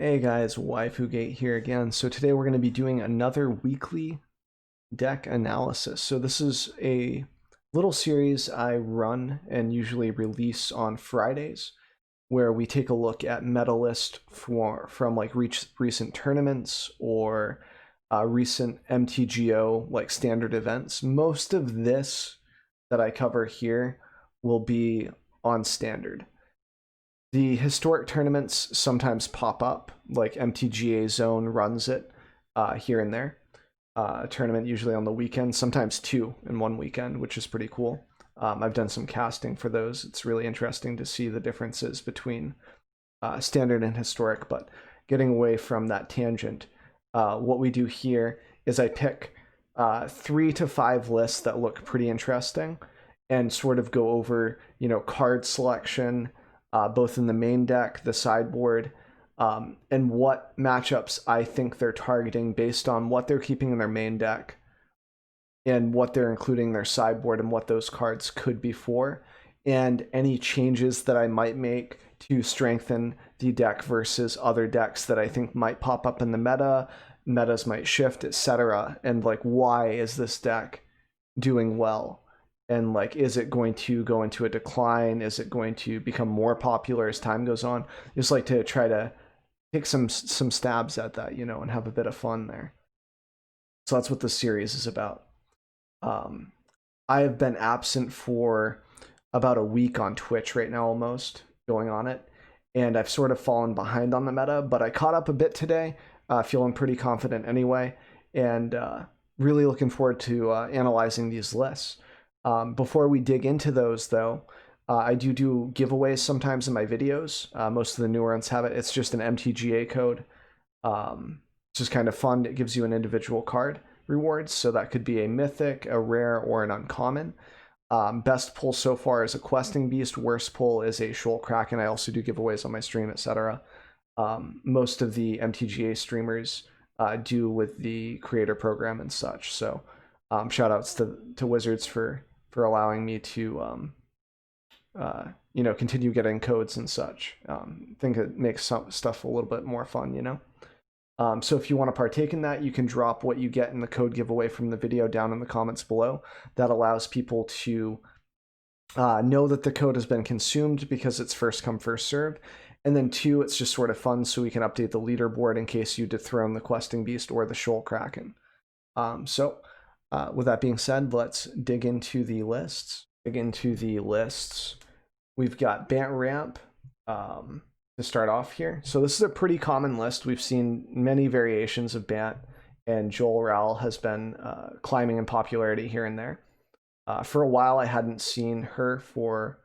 Hey guys, Waifugate here again. So today we're going to be doing another weekly deck analysis. So this is a little series I run and usually release on Fridays, where we take a look at meta list from like recent tournaments or recent MTGO like standard events. Most of this that I cover here will be on standard. The historic tournaments sometimes pop up, like MTGA Zone runs it here and there. A tournament usually on the weekend, sometimes two in one weekend, which is pretty cool. I've done some casting for those. It's really interesting to see the differences between standard and historic. But getting away from that tangent, what we do here is I pick 3 to 5 lists that look pretty interesting and sort of go over, card selection, both in the main deck, the sideboard, and what matchups I think they're targeting based on what they're keeping in their main deck and what they're including in their sideboard and what those cards could be for, and any changes that I might make to strengthen the deck versus other decks that I think might pop up in the metas might shift, etc. And like, why is this deck doing well? And like, is it going to go into a decline? Is it going to become more popular as time goes on? Just like to try to take some stabs at that, and have a bit of fun there. So that's what the series is about. I have been absent for about a week on Twitch right now, almost going on it, and I've sort of fallen behind on the meta, but I caught up a bit today, feeling pretty confident anyway, and really looking forward to analyzing these lists. Before we dig into those, though, I do giveaways sometimes in my videos. Most of the newer ones have it. It's just an MTGA code. It's just kind of fun. It gives you an individual card rewards, so that could be a mythic, a rare, or an uncommon. Best pull so far is a questing beast. Worst pull is a shoal kraken. I also do giveaways on my stream, etc. Most of the MTGA streamers do with the creator program and such. So shout outs to Wizards for allowing me to continue getting codes and such. I think it makes some stuff a little bit more fun. So if you want to partake in that, you can drop what you get in the code giveaway from the video down in the comments below. That allows people to know that the code has been consumed because it's first come, first served. And then 2, it's just sort of fun so we can update the leaderboard in case you dethrone the questing beast or the shoal kraken. With that being said, let's dig into the lists. We've got Bant Ramp to start off here. So this is a pretty common list. We've seen many variations of Bant, and Joel Rowell has been climbing in popularity here and there. For a while, I hadn't seen her for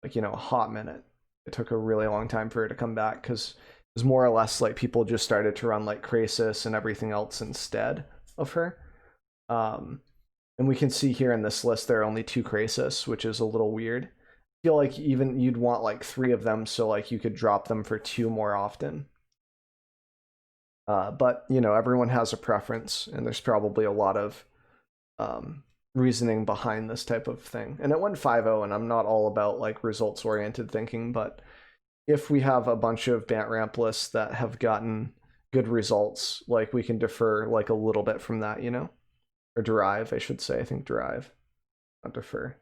a hot minute. It took a really long time for her to come back because it was more or less like people just started to run like Krasis and everything else instead of her. And we can see here in this list there are only 2 Krasis, which is a little weird. I feel like even you'd want like 3 of them so like you could drop them for 2 more often. But everyone has a preference, and there's probably a lot of reasoning behind this type of thing. And it went 5-0, and I'm not all about like results oriented thinking, but if we have a bunch of Bant Ramp lists that have gotten good results, like we can defer like a little bit from that, or derive, I should say. I think derive, not defer.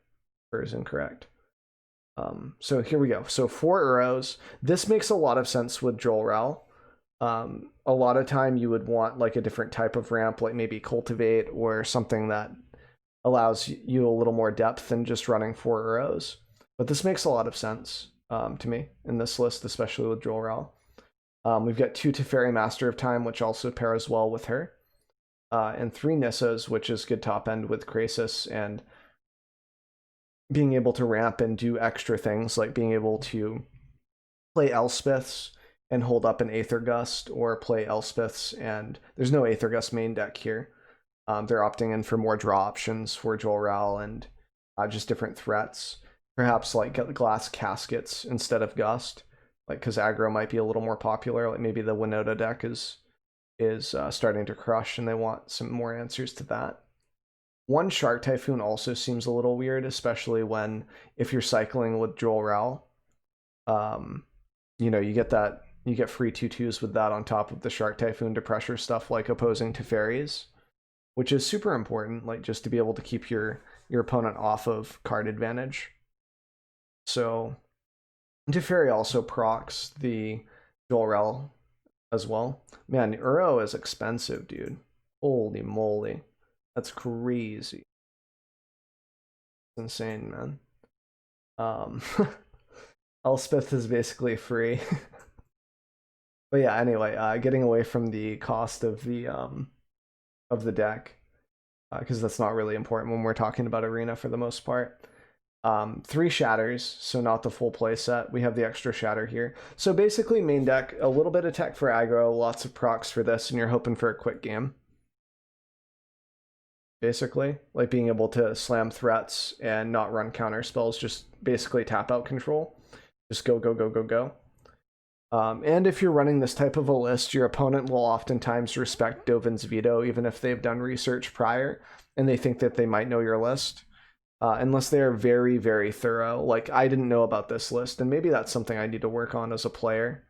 Defer is incorrect. So here we go. So 4 Uros. This makes a lot of sense with Joel Rowell. A lot of time you would want like a different type of ramp, like maybe Cultivate or something that allows you a little more depth than just running 4 Uros. But this makes a lot of sense to me in this list, especially with Joel Rowell. We've got 2 Teferi Master of Time, which also pairs well with her. And 3 Nissas, which is good top end with Krasis, and being able to ramp and do extra things like being able to play Elspeths and hold up an Aether Gust, or play Elspeths, and there's no Aether Gust main deck here. They're opting in for more draw options for Joel Rowell and just different threats. Perhaps like Glass Caskets instead of Gust, like because aggro might be a little more popular. Like maybe the Winota deck is starting to crush and they want some more answers to that. 1 Shark Typhoon also seems a little weird, especially if you're cycling with Joel Rowell. You get that You get free 2/2s with that on top of the Shark Typhoon to pressure stuff like opposing Teferis, which is super important, like just to be able to keep your opponent off of card advantage. So Teferi also procs the Jor-El as well. Man, Uro is expensive, dude. Holy moly. That's crazy. It's insane, man. Elspeth is basically free. But yeah, anyway, getting away from the cost of the deck, because that's not really important when we're talking about Arena for the most part. 3 shatters, so not the full play set. We have the extra shatter here. So basically main deck, a little bit of tech for aggro, lots of procs for this, and you're hoping for a quick game. Basically, like being able to slam threats and not run counter spells, just basically tap out control. Just go, go, go, go, go. And if you're running this type of a list, your opponent will oftentimes respect Dovin's veto, even if they've done research prior and they think that they might know your list. Unless they are very, very thorough. Like, I didn't know about this list, and maybe that's something I need to work on as a player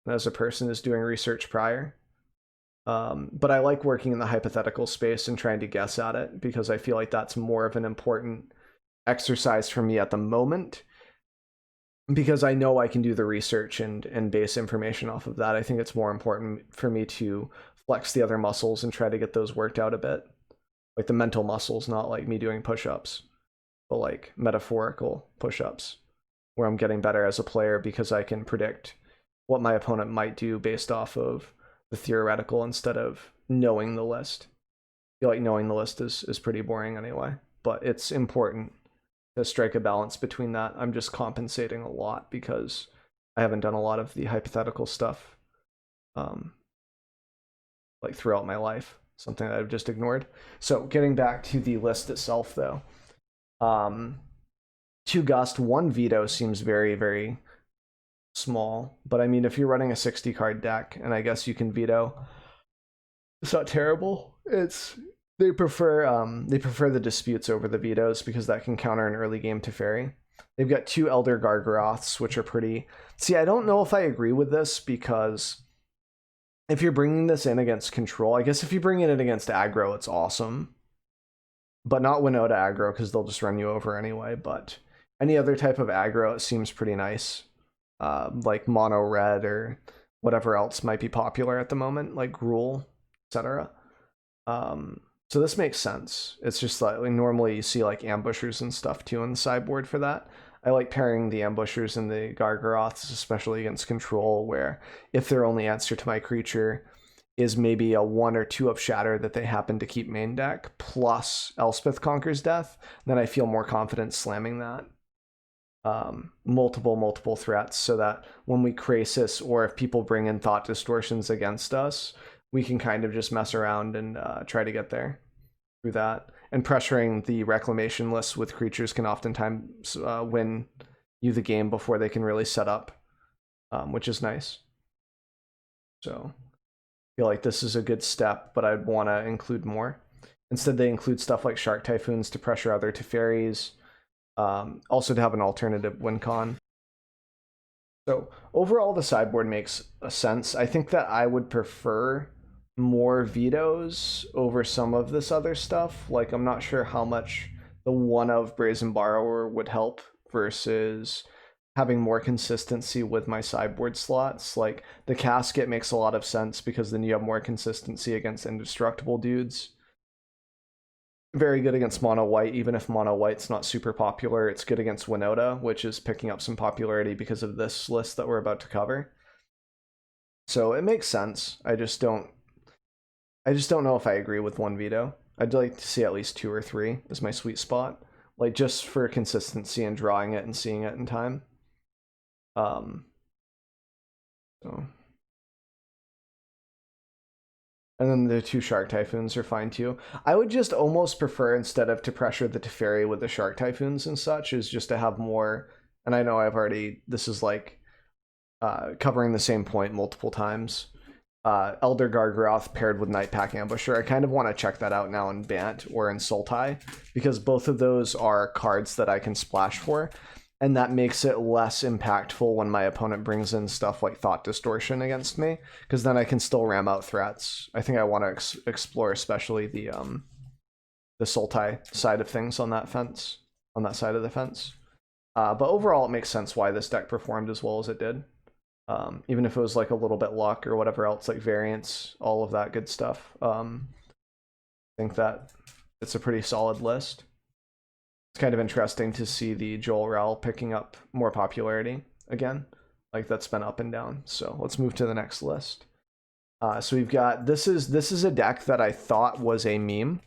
and as a person is doing research prior. But I like working in the hypothetical space and trying to guess at it, because I feel like that's more of an important exercise for me at the moment, because I know I can do the research and base information off of that. I think it's more important for me to flex the other muscles and try to get those worked out a bit. Like the mental muscles, not like me doing push-ups, but like metaphorical push-ups, where I'm getting better as a player because I can predict what my opponent might do based off of the theoretical instead of knowing the list. I feel like knowing the list is pretty boring anyway, but it's important to strike a balance between that. I'm just compensating a lot because I haven't done a lot of the hypothetical stuff like throughout my life, something that I've just ignored. So getting back to the list itself though, 2 gust, 1 veto seems very, very small, but I mean, if you're running a 60 card deck, and I guess you can veto, it's not terrible. They prefer the disputes over the vetoes because that can counter an early game Teferi. They've got 2 Elder Gargaroths, which are pretty... See, I don't know if I agree with this, because if you're bringing this in against control, I guess if you bring it in against aggro, it's awesome. But not Winota aggro, because they'll just run you over anyway. But any other type of aggro, it seems pretty nice. Like mono red or whatever else might be popular at the moment, like Gruul, etc. So this makes sense. It's just like normally you see like ambushers and stuff too on the sideboard for that. I like pairing the ambushers and the Gargaroths, especially against control, where if their only answer to my creature is maybe a 1 or 2 of shatter that they happen to keep main deck, plus Elspeth Conquers Death, then I feel more confident slamming that. Multiple threats, so that when we Krasis, or if people bring in Thought Distortions against us, we can kind of just mess around and try to get there through that. And pressuring the Reclamation list with creatures can oftentimes win you the game before they can really set up, which is nice. So I feel like this is a good step, but I'd want to include more. Instead, they include stuff like Shark Typhoons to pressure other Teferis, also to have an alternative win con. So overall, the sideboard makes a sense. I think that I would prefer more vetoes over some of this other stuff. Like, I'm not sure how much the 1 of Brazen Borrower would help versus having more consistency with my sideboard slots. Like, the Casket makes a lot of sense because then you have more consistency against indestructible dudes. Very good against mono white, even if mono white's not super popular. It's good against Winota, which is picking up some popularity because of this list that we're about to cover. So it makes sense. I just don't know if I agree with 1 veto. I'd like to see at least 2 or 3 is my sweet spot, like just for consistency and drawing it and seeing it in time. So. And then the 2 Shark Typhoons are fine too. I would just almost prefer, instead of to pressure the Teferi with the Shark Typhoons and such, is just to have more, and I know I've already, this is like covering the same point multiple times. Elder Gargaroth paired with Nightpack Ambusher. I kind of want to check that out now in Bant or in Sultai, because both of those are cards that I can splash for. and that makes it less impactful when my opponent brings in stuff like Thought Distortion against me, because then I can still ram out threats. I think I want to explore especially the Sultai side of things on that fence, on that side of the fence. But overall, it makes sense why this deck performed as well as it did. Even if it was like a little bit luck or whatever else, like variance, all of that good stuff. I think that it's a pretty solid list. It's kind of interesting to see the Joel Rel picking up more popularity again. Like that's been up and down. So let's move to the next list. So we've got, this is a deck that I thought was a meme.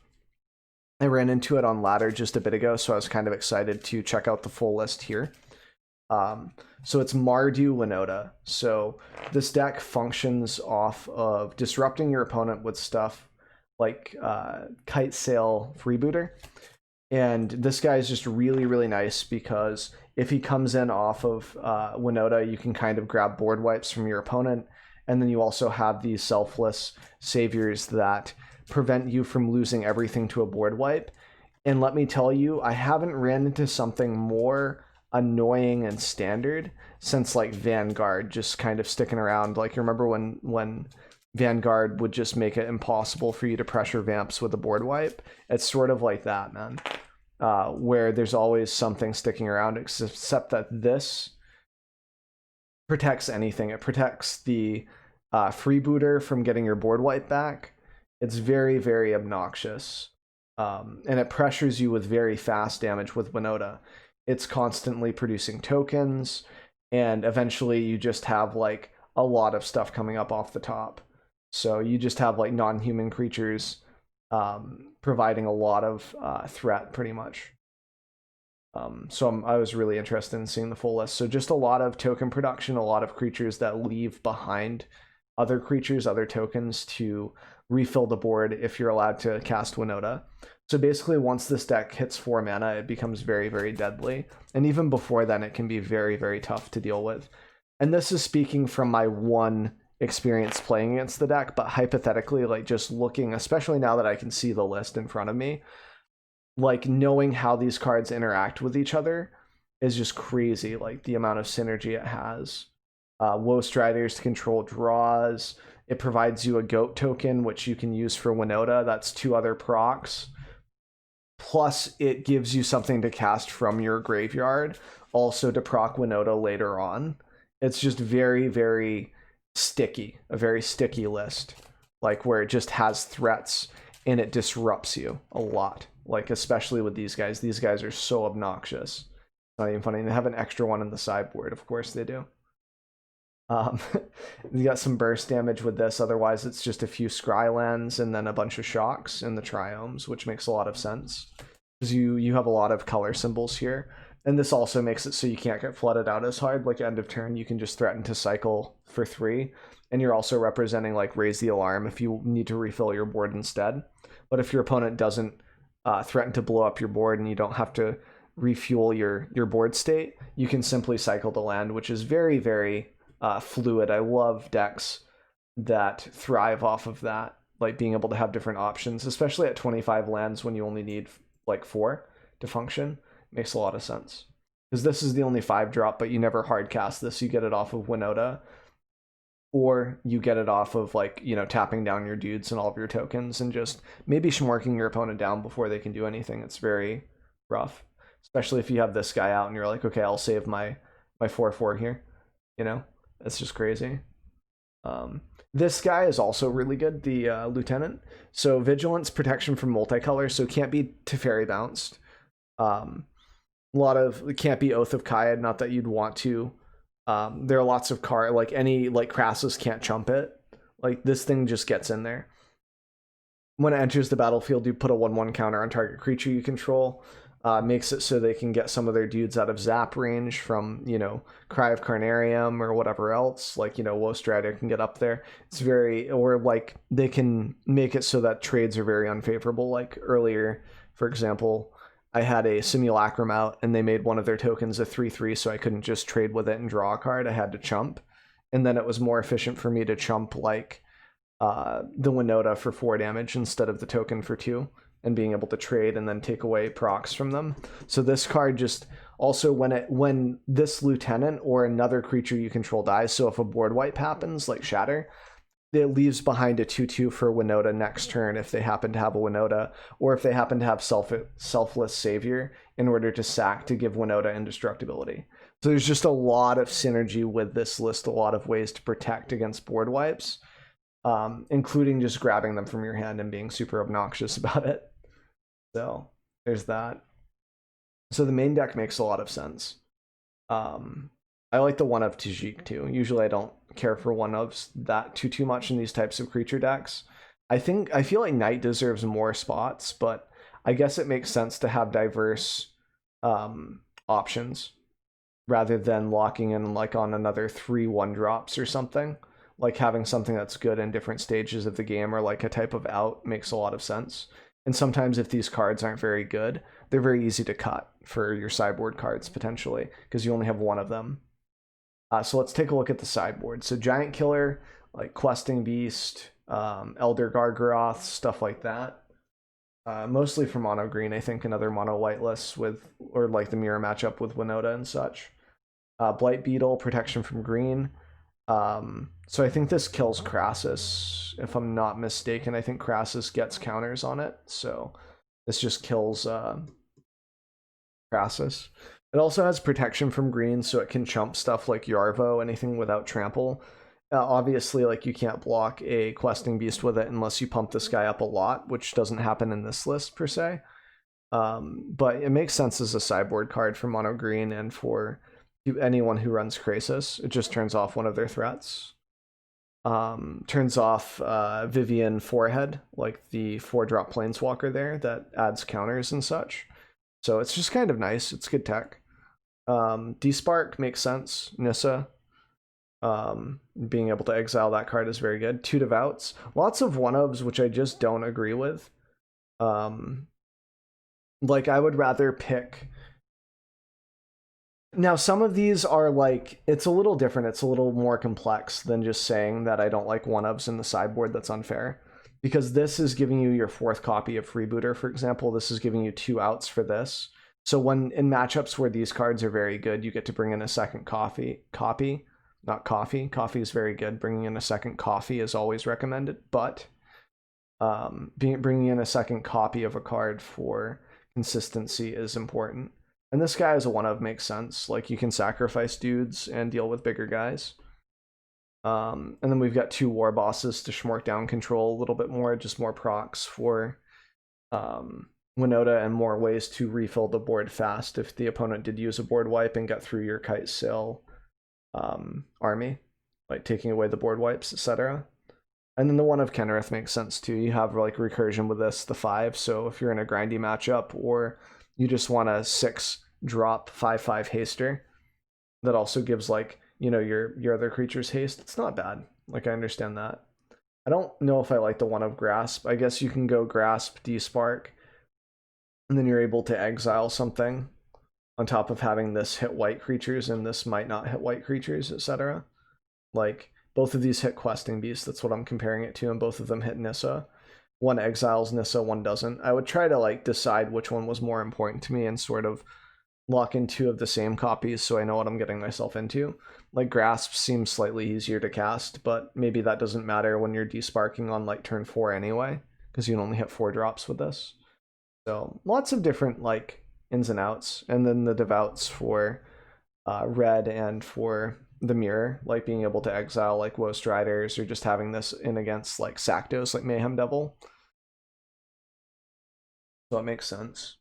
I ran into it on Ladder just a bit ago, so I was kind of excited to check out the full list here. So it's Mardu Winota. So this deck functions off of disrupting your opponent with stuff like Kite Sail Freebooter. And this guy is just really, really nice because if he comes in off of Winota, you can kind of grab board wipes from your opponent. And then you also have these selfless saviors that prevent you from losing everything to a board wipe. And let me tell you, I haven't ran into something more annoying and standard since like Vanguard just kind of sticking around. Like you remember when Vanguard would just make it impossible for you to pressure vamps with a board wipe? It's sort of like that, man. Where there's always something sticking around, except that this protects anything. It protects the freebooter from getting your board wipe back. It's very, very obnoxious. And it pressures you with very fast damage with Winota. It's constantly producing tokens, and eventually you just have like a lot of stuff coming up off the top. So you just have like non-human creatures providing a lot of threat pretty much. So I was really interested in seeing the full list. So just a lot of token production, a lot of creatures that leave behind other creatures, other tokens to refill the board if you're allowed to cast Winota. So basically once this deck hits 4 mana, it becomes very, very deadly. And even before then, it can be very, very tough to deal with. And this is speaking from my one experience playing against the deck, but hypothetically, like just looking, especially now that I can see the list in front of me, like knowing how these cards interact with each other is just crazy. Like the amount of synergy it has. Woe Striders to control draws. It provides you a goat token, which you can use for Winota. That's 2 other procs. Plus, it gives you something to cast from your graveyard, also to proc Winota later on. It's just very, very sticky. A very sticky list. Like, where it just has threats, and it disrupts you a lot. Like, especially with these guys. These guys are so obnoxious. It's not even funny. They have an extra one in the sideboard. Of course they do. You got some burst damage with this, otherwise it's just a few Scrylands and then a bunch of shocks in the triomes, which makes a lot of sense because you have a lot of color symbols here, and this also makes it so you can't get flooded out as hard. Like end of turn you can just threaten to cycle for 3, and you're also representing like Raise the Alarm if you need to refill your board instead. But if your opponent doesn't threaten to blow up your board and you don't have to refuel your board state, you can simply cycle the land, which is very, very fluid. I love decks that thrive off of that, like being able to have different options, especially at 25 lands when you only need like 4 to function. Makes a lot of sense because this is the only 5-drop, but you never hard cast this. You get it off of Winota, or you get it off of like, you know, tapping down your dudes and all of your tokens and just maybe shmorking your opponent down before they can do anything. It's very rough, especially if you have this guy out and you're like, okay, I'll save my 4/4 here, you know. That's just crazy. This guy is also really good, the Lieutenant. So Vigilance, protection from multicolor, so can't be Teferi bounced. It can't be Oath of Kaya, not that you'd want to. There are lots of like any, like Crassus can't chump it. Like this thing just gets in there. When it enters the battlefield, you put a 1/1 counter on target creature you control. Makes it so they can get some of their dudes out of zap range from, you know, Cry of Carnarium or whatever else. Like, you know, Woe Strider can get up there. It's very, or like they can make it so that trades are very unfavorable. Like earlier, for example, I had a Simulacrum out and they made one of their tokens a 3/3, so I couldn't just trade with it and draw a card. I had to chump. And then it was more efficient for me to chump like the Winota for 4 damage instead of the token for 2. And being able to trade and then take away procs from them. So this card just Also, when this lieutenant or another creature you control dies, so if a board wipe happens, like Shatter, it leaves behind a 2/2 for Winota next turn if they happen to have a Winota, or if they happen to have Selfless Savior in order to sack to give Winota indestructibility. So there's just a lot of synergy with this list, a lot of ways to protect against board wipes, including just grabbing them from your hand and being super obnoxious about it. So there's that. So the main deck makes a lot of sense. I like the one of Tajik too. Usually I don't care for one ofs that too much in these types of creature decks. I feel like Knight deserves more spots, but I guess it makes sense to have diverse options rather than locking in like on another 3/1 drops or something. Like having something that's good in different stages of the game or like a type of out makes a lot of sense. And sometimes if these cards aren't very good, they're very easy to cut for your sideboard cards potentially because you only have one of them. So let's take a look at the sideboard. So Giant Killer, like Questing Beast, Elder Gargaroth, stuff like that. Mostly for mono green, I think, and other mono white lists with, or like the mirror matchup with Winota and such. Blight Beetle, protection from green. So I think this kills Crassus, if I'm not mistaken. I think Crassus gets counters on it, so this just kills Crassus. It also has protection from green, so it can chump stuff like Yarvo, anything without trample. Obviously, like you can't block a Questing Beast with it unless you pump this guy up a lot, which doesn't happen in this list per se. But it makes sense as a sideboard card for mono green and for anyone who runs Krasis. It just turns off one of their threats. Turns off Vivian Forehead, like the 4-drop Planeswalker there that adds counters and such. So it's just kind of nice. It's good tech. Despark makes sense. Nissa. Being able to exile that card is very good. 2 Devouts. Lots of one-ofs, which I just don't agree with. Like, I would rather pick... Now, some of these are like... It's a little different. It's a little more complex than just saying that I don't like one-ofs in the sideboard. That's unfair. Because this is giving you your 4th copy of Freebooter, for example. This is giving you 2 outs for this. So when in matchups where these cards are very good, you get to bring in a second copy. Not coffee. Coffee is very good. Bringing in a second coffee is always recommended. But bringing in a second copy of a card for consistency is important. And this guy as a one-of makes sense. Like, you can sacrifice dudes and deal with bigger guys. And then we've got 2 war bosses to shmork down control a little bit more, just more procs for Winota and more ways to refill the board fast if the opponent did use a board wipe and got through your Kite Sail army, like taking away the board wipes, etc. And then the one of Kenrith makes sense too. You have like recursion with this, the 5, so if you're in a grindy matchup or you just want a 6-drop 5/5 haster that also gives like, you know, your other creatures haste, it's not bad. Like, I understand that. I don't know if I like the one of Grasp. I guess you can go Grasp, Despark, and then you're able to exile something on top of having this hit white creatures and this might not hit white creatures, etc. Like, both of these hit Questing Beast, that's what I'm comparing it to, and both of them hit Nissa. One exiles Nissa, one doesn't. I would try to like decide which one was more important to me and sort of lock in 2 of the same copies so I know what I'm getting myself into. Like, Grasp seems slightly easier to cast, but maybe that doesn't matter when you're desparking on like turn 4 anyway, because you can only hit 4 drops with this. So lots of different like ins and outs, and then the devouts for red and for the mirror, like being able to exile like Woe Striders or just having this in against like Saktos, like Mayhem Devil. So it makes sense.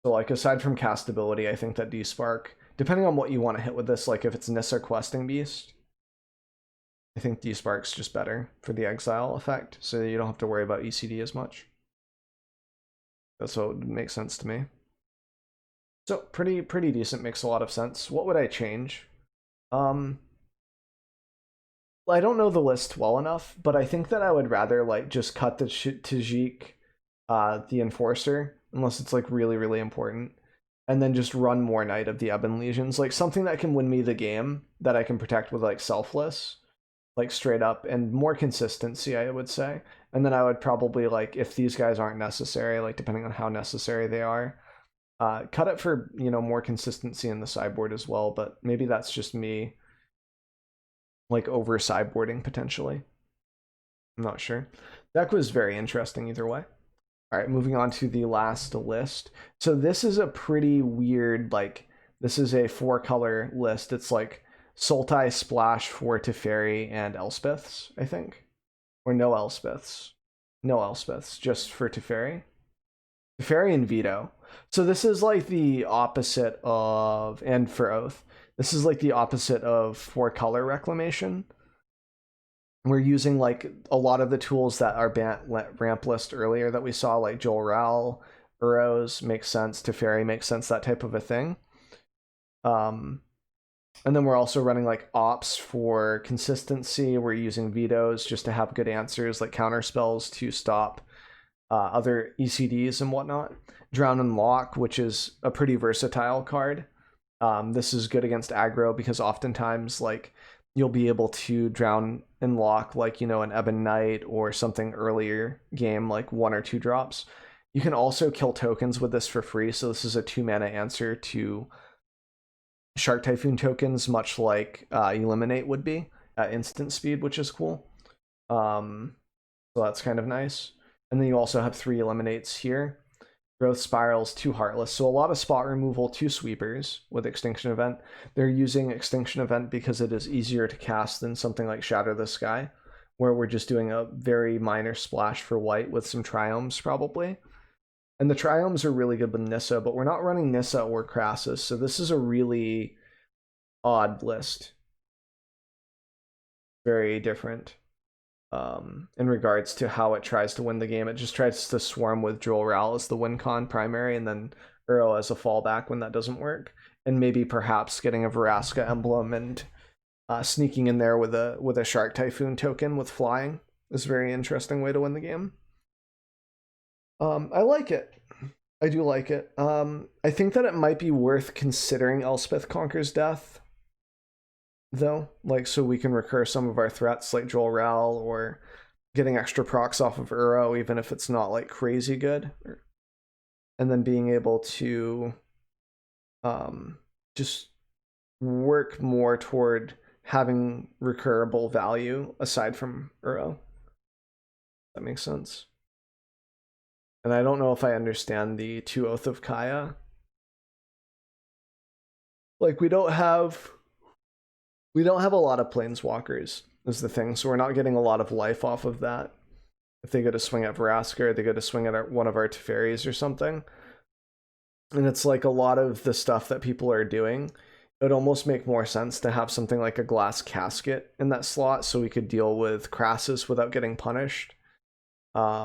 So like, aside from castability, I think that Despark, depending on what you want to hit with this, like if it's Nissa Questing Beast, I think Despark's just better for the exile effect, so you don't have to worry about ECD as much. That's what would make sense to me. So pretty decent, makes a lot of sense. What would I change? I don't know the list well enough, but I think that I would rather like just cut the Tajik, the Enforcer, unless it's like really important, and then just run more Knight of the Ebon Legions, like something that can win me the game that I can protect with like Selfless, like straight up, and more consistency, I would say. And then I would probably, like, if these guys aren't necessary, like depending on how necessary they are, Cut it for, you know, more consistency in the sideboard as well, but maybe that's just me like over sideboarding potentially. I'm not sure. Deck was very interesting either way. All right, moving on to the last list. So this is a pretty weird, like, this is a 4-color list. It's like Sultai, Splash, 4 Teferi, and Elspeths, I think. Or no Elspeths. No Elspeths, just for Teferi. Teferi and Veto. So this is like the opposite of, and for Oath, this is like the opposite of 4-color Reclamation. We're using like a lot of the tools that our ramp list earlier that we saw, like Joel Ral, Uros makes sense, Teferi makes sense, that type of a thing. And then we're also running like ops for consistency. We're using vetoes just to have good answers, like counter spells to stop other ECDs and whatnot. Drown and Lock, which is a pretty versatile card. This is good against aggro because oftentimes like you'll be able to drown and lock like, you know, an Ebon Knight or something earlier game, like 1 or 2 drops. You can also kill tokens with this for free, so this is a 2-mana answer to Shark Typhoon tokens, much like Eliminate would be at instant speed, which is cool. So that's kind of nice. And then you also have 3 Eliminates here. Growth Spirals, 2 Heartless. So a lot of spot removal, 2 Sweepers with Extinction Event. They're using Extinction Event because it is easier to cast than something like Shatter the Sky, where we're just doing a very minor splash for white with some Triomes probably. And the Triomes are really good with Nissa, but we're not running Nissa or Crassus, so this is a really odd list. Very different. In regards to how it tries to win the game. It just tries to swarm with Joel Ral as the win con primary, and then Uro as a fallback when that doesn't work. And maybe perhaps getting a Vraska emblem and sneaking in there with a Shark Typhoon token with flying is a very interesting way to win the game. I like it. I do like it. I think that it might be worth considering Elspeth Conquers Death, though, like, so we can recur some of our threats like Joel Ral, or getting extra procs off of Uro even if it's not like crazy good, and then being able to just work more toward having recurable value aside from Uro. That makes sense. And I don't know if I understand the 2 Oath of Kaya. Like, we don't have a lot of planeswalkers is the thing, so we're not getting a lot of life off of that. If they go to swing at Vraska, or they go to swing at one of our Teferis or something. And it's like a lot of the stuff that people are doing, it would almost make more sense to have something like a Glass Casket in that slot so we could deal with Crassus without getting punished.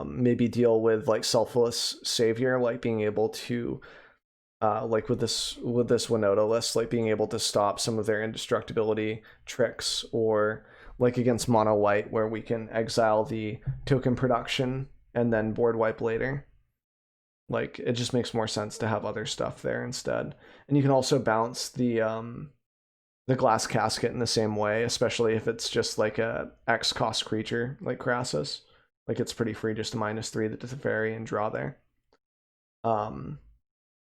Maybe deal with like Selfless Savior, like being able to like with this Winota list, like being able to stop some of their indestructibility tricks, or like against mono white where we can exile the token production and then board wipe later. Like, it just makes more sense to have other stuff there instead. And you can also bounce the Glass Casket in the same way, especially if it's just like a X cost creature like Crassus. Like, it's pretty free just to -3 the Teferi and draw there.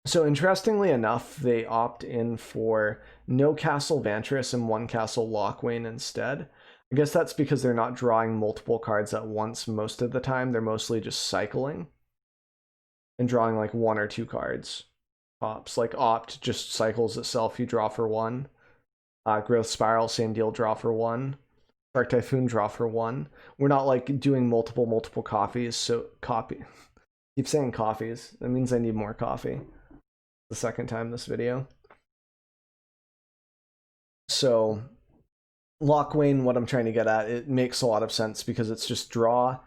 So interestingly enough, they opt in for no Castle Vantress and 1 Castle Lochwain instead. I guess that's because they're not drawing multiple cards at once most of the time. They're mostly just cycling and drawing like 1 or 2 cards tops. Like Opt just cycles itself, you draw for 1. Growth Spiral, same deal, draw for 1. Shark Typhoon, draw for 1. We're not like doing multiple coffees, so keep saying coffees. That means I need more coffee. The second time this video. So Lochwain, what I'm trying to get at, it makes a lot of sense because it's just draw.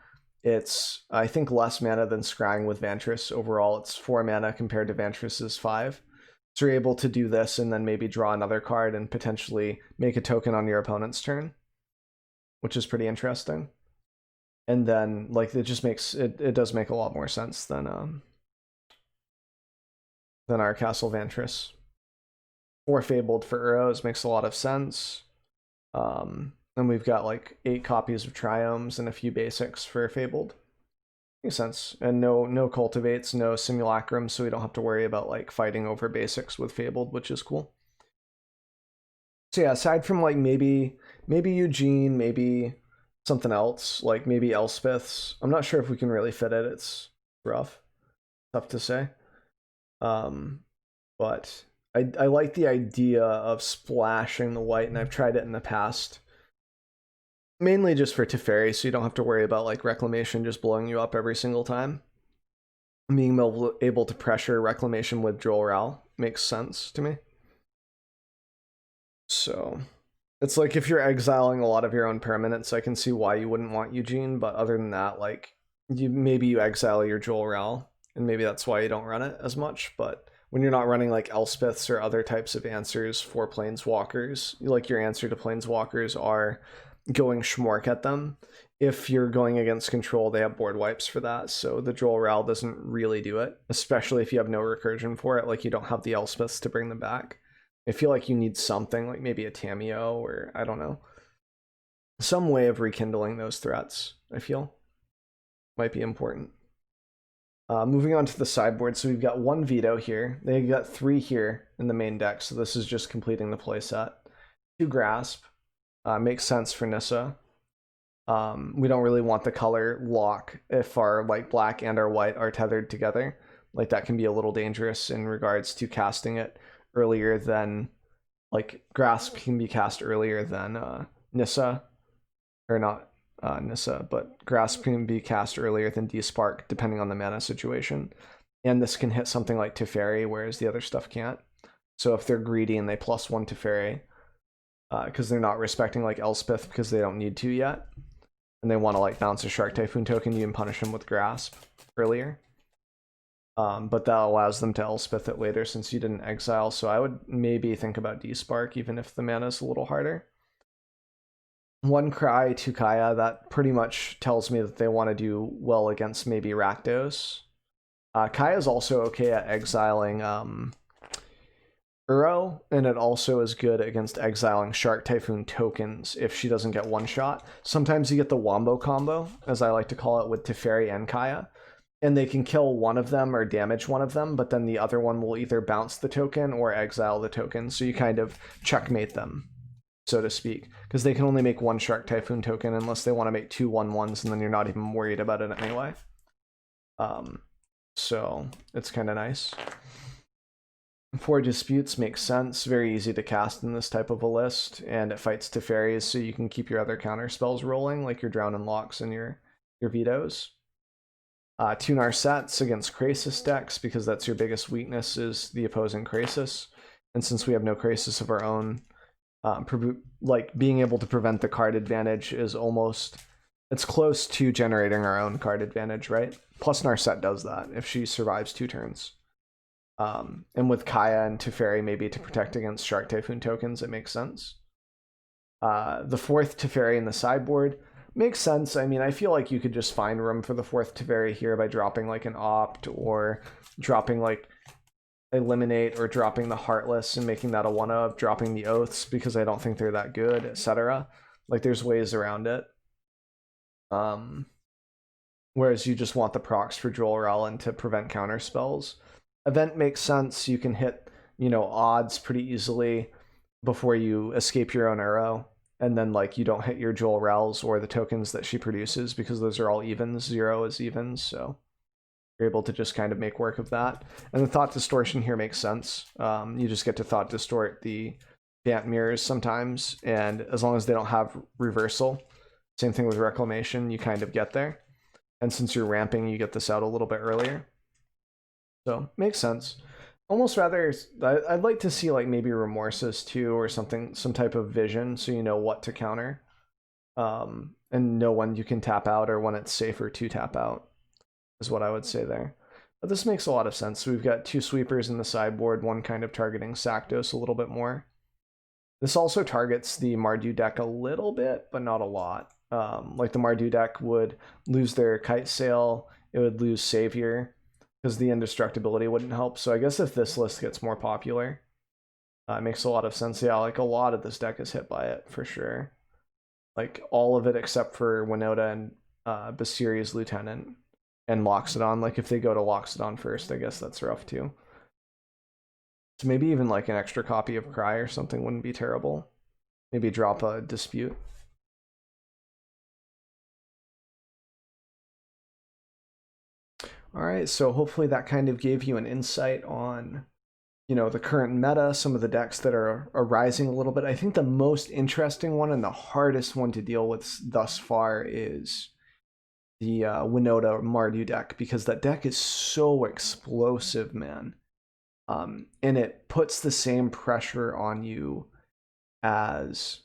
It's, I think, less mana than scrying with Vantress. Overall, it's 4 mana compared to Vantress's 5. So you're able to do this and then maybe draw another card and potentially make a token on your opponent's turn, which is pretty interesting. And then, like, it just makes it does make a lot more sense than our Castle Vantress. 4 Fabled for Uros makes a lot of sense. And we've got like 8 copies of Triomes and a few basics for Fabled. Makes sense. And no cultivates, no simulacrum, so we don't have to worry about like fighting over basics with Fabled, which is cool. So yeah, aside from like maybe Eugene, maybe something else, like maybe Elspeth's. I'm not sure if we can really fit it. It's rough. Tough to say. But I like the idea of splashing the white, and I've tried it in the past. Mainly just for Teferi, so you don't have to worry about like Reclamation just blowing you up every single time. Being able to pressure Reclamation with Droll Ral makes sense to me. So it's like if you're exiling a lot of your own permanents, I can see why you wouldn't want Eugene, but other than that, like maybe you exile your Droll Ral, and maybe that's why you don't run it as much. But when you're not running like Elspeths or other types of answers for Planeswalkers, like your answer to Planeswalkers are going schmork at them. If you're going against control, they have board wipes for that, so the Droll Ral doesn't really do it, especially if you have no recursion for it, like you don't have the Elspeths to bring them back. I feel like you need something, like maybe a Tameo, or I don't know. Some way of rekindling those threats, I feel, might be important. Moving on to the sideboard, so we've got one veto here. They got 3 here in the main deck, so this is just completing the playset. 2 grasp. Makes sense for Nissa. We don't really want the color lock if our like black and our white are tethered together. Like that can be a little dangerous in regards to casting it earlier than, like grasp can be cast earlier than Nissa, or not Nissa, but grasp can be cast earlier than Despark depending on the mana situation. And this can hit something like Teferi, whereas the other stuff can't. So if they're greedy and they +1 Teferi, because they're not respecting like Elspeth because they don't need to yet, and they want to like bounce a Shark Typhoon token, you can punish them with grasp earlier. But that allows them to Elspeth it later since you didn't exile, so I would maybe think about Despark even if the mana is a little harder. 1 Cry, 2 Kaya, that pretty much tells me that they want to do well against maybe Rakdos. Kaya is also okay at exiling Uro, and it also is good against exiling Shark Typhoon tokens if she doesn't get one shot. Sometimes you get the Wombo combo, as I like to call it, with Teferi and Kaya, and they can kill one of them or damage one of them, but then the other one will either bounce the token or exile the token, so you kind of checkmate them, so to speak, because they can only make 1 Shark Typhoon token unless they want to make 2 1/1s, and then you're not even worried about it anyway. So it's kind of nice. 4 Disputes makes sense, very easy to cast in this type of a list, and it fights Teferis, so you can keep your other counter spells rolling, like your Drown and Locks and your vetoes. 2 Narsets against Krasis decks, because that's your biggest weakness, is the opposing Krasis. And since we have no Krasis of our own, like being able to prevent the card advantage is almost, it's close to generating our own card advantage, right? Plus Narset does that if she survives 2 turns. And with Kaya and Teferi maybe to protect against Shark Typhoon tokens, it makes sense. The 4th Teferi in the sideboard makes sense. I mean, I feel like you could just find room for the 4th Teferi here by dropping like an Opt, or dropping like Eliminate, or dropping the Heartless and making that a 1-of, dropping the Oaths because I don't think they're that good, etc. Like there's ways around it. Whereas you just want the procs for Droll Ral and to prevent counter spells. Event makes sense. You can hit, odds pretty easily before you escape your own arrow, and then like you don't hit your Droll Rals or the tokens that she produces because those are all evens. 0 is evens, so you're able to just kind of make work of that. And the Thought Distortion here makes sense. You just get to Thought Distort the Bant Mirrors sometimes, and as long as they don't have reversal, same thing with Reclamation, you kind of get there. And since you're ramping, you get this out a little bit earlier. So makes sense. Almost rather, I'd like to see like maybe Remorses too, or something, some type of vision, so you know what to counter, and know when you can tap out or when it's safer to tap out, is what I would say there. But this makes a lot of sense. So we've got 2 sweepers in the sideboard, one kind of targeting Saktos a little bit more. This also targets the Mardu deck a little bit, but not a lot. Like the Mardu deck would lose their Kite Sail, it would lose Savior, because the indestructibility wouldn't help. So I guess if this list gets more popular, it makes a lot of sense. Yeah, like a lot of this deck is hit by it for sure. Like all of it except for Winota and Basiri's Lieutenant and Loxodon. Like if they go to Loxodon first, I guess that's rough too. So maybe even like an extra copy of Cry or something wouldn't be terrible. Maybe drop a Dispute. All right, so hopefully that kind of gave you an insight on, you know, the current meta, some of the decks that are rising a little bit. I think the most interesting one and the hardest one to deal with thus far is the Winota Mardu deck, because that deck is so explosive, man. And it puts the same pressure on you as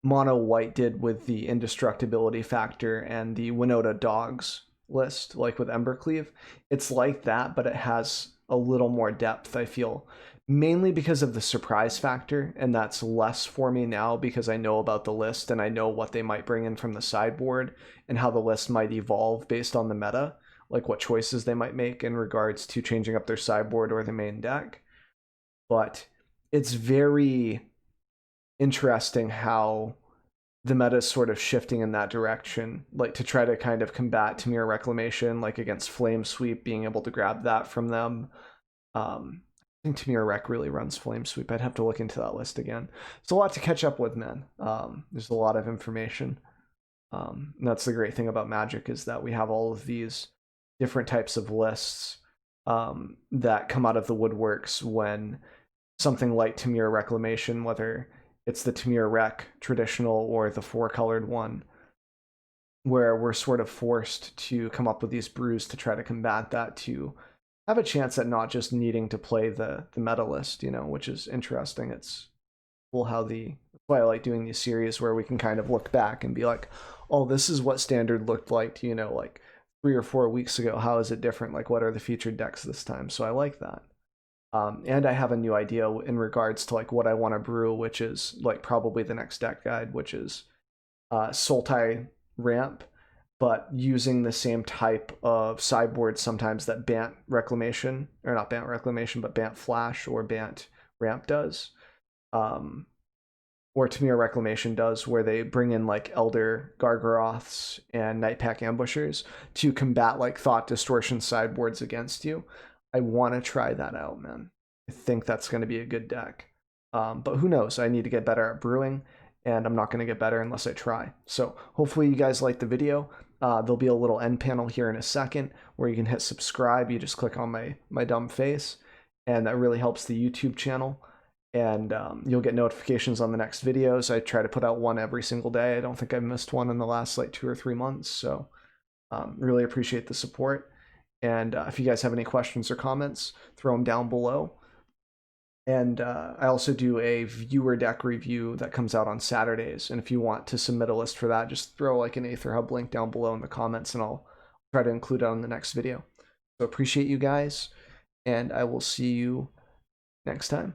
mono white did with the indestructibility factor and the Winota dogs list, like with Embercleave. It's like that, but it has a little more depth, I feel, mainly because of the surprise factor, and that's less for me now because I know about the list and I know what they might bring in from the sideboard and how the list might evolve based on the meta, like what choices they might make in regards to changing up their sideboard or the main deck. But it's very interesting how the meta is sort of shifting in that direction, like to try to kind of combat Tamir Reclamation, like against Flame Sweep, being able to grab that from them. I think Tamir Rec really runs Flame Sweep. I'd have to look into that list again. It's a lot to catch up with, man. There's a lot of information. And that's the great thing about Magic, is that we have all of these different types of lists that come out of the woodworks when something like Tamir Reclamation, whether it's the Tamir Rec traditional or the 4-colored one, where we're sort of forced to come up with these brews to try to combat that, to have a chance at not just needing to play the meta list, you know, which is interesting. It's cool how that's why I like doing these series where we can kind of look back and be like, oh, this is what Standard looked like, you know, like 3 or 4 weeks ago. How is it different? Like, what are the featured decks this time? So I like that. And I have a new idea in regards to like what I want to brew, which is like probably the next deck guide, which is Sultai Ramp, but using the same type of sideboard sometimes that Bant Reclamation, or not Bant Reclamation, but Bant Flash or Bant Ramp does, or Tamir Reclamation does, where they bring in like Elder Gargaroths and Nightpack Ambushers to combat like Thought Distortion sideboards against you. I want to try that out, man. I think that's going to be a good deck. But who knows? I need to get better at brewing, and I'm not going to get better unless I try. So hopefully you guys liked the video. There'll be a little end panel here in a second where you can hit subscribe. You just click on my dumb face, and that really helps the YouTube channel. And you'll get notifications on the next videos. I try to put out one every single day. I don't think I've missed one in the last like 2 or 3 months. So really appreciate the support. And if you guys have any questions or comments, throw them down below. And I also do a viewer deck review that comes out on Saturdays. And if you want to submit a list for that, just throw like an Aether Hub link down below in the comments, and I'll try to include it on the next video. So appreciate you guys, and I will see you next time.